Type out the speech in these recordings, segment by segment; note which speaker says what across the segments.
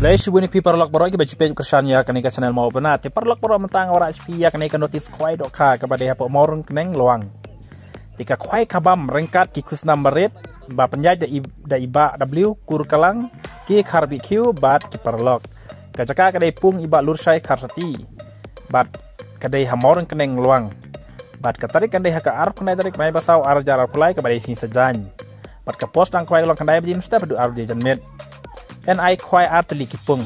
Speaker 1: Bless you people perlok borok kita jumpa kersan ya kini ke channel mau benar. Tapi perlok borok mentang orang HP ya kini ke notif kuai dok ka kepada apa morung keneng luang. Tika kuai kabam rengkat kikus number rate ba penjaj da iba W kur kalang ki karbi Q bat ki perlok. Kajaka kadai pung iba lursai karsati bat kadai hamorung keneng luang. Bat katarik kadai haka arp kenai tarik mai basau arjar arpulai kepada sini sejan. Bat ke post ang kuai long kadai bejin mesti berdu ardi janmet. NI kuai arteli kipung.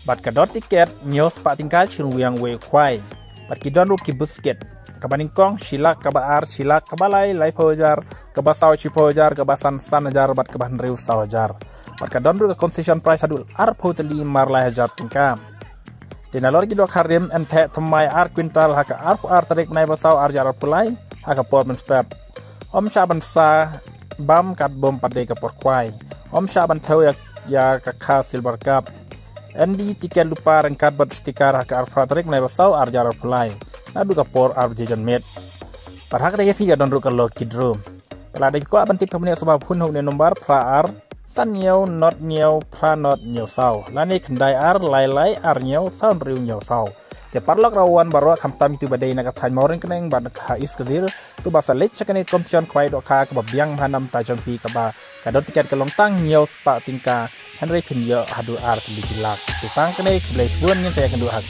Speaker 1: Bat kador tiket nyos pak tingkal cirung yang we kuai. Bat kidon rup ki busket. Kabaningkong silak kabaar silak kabalai lai pojar kabasau cipojar kabasan sanajar bat kabahan riu sawajar. Bat kadon rup concession price adul arp hoteli marlai hajar tingkam. Tinalor ki dok harim ente temai ar quintal haka arp tarik nai basau arjar pulai haka portman step. Om caban sa bam kat bom padai ke por kuai. Om caban tau ya kakak silver cup. Endi tiket lupa rengkat bat stiker haka arp tarik nai basau arjar pulai. Nadu kapor arp jajan met. Parhak tege figa don ru kalau kidro. Telah ada ko abanti pemene sebab hun hune nomor pra ar san nyau not nyau pra not nyau sau. Lani kendai ar lai ar nyau sau riu nyau sau. Te parlok rawan barwa kamtam itu badai nak than moren keneng ban ka is kedir tu basa lech kene kompetition kwai dok ka ke biang hanam tajong pi ka ba kadon tiket ke longtang nyau spa tingka Henry Pinyo hadu ar tilak. Tu tang kene blai pun yang saya kendu hak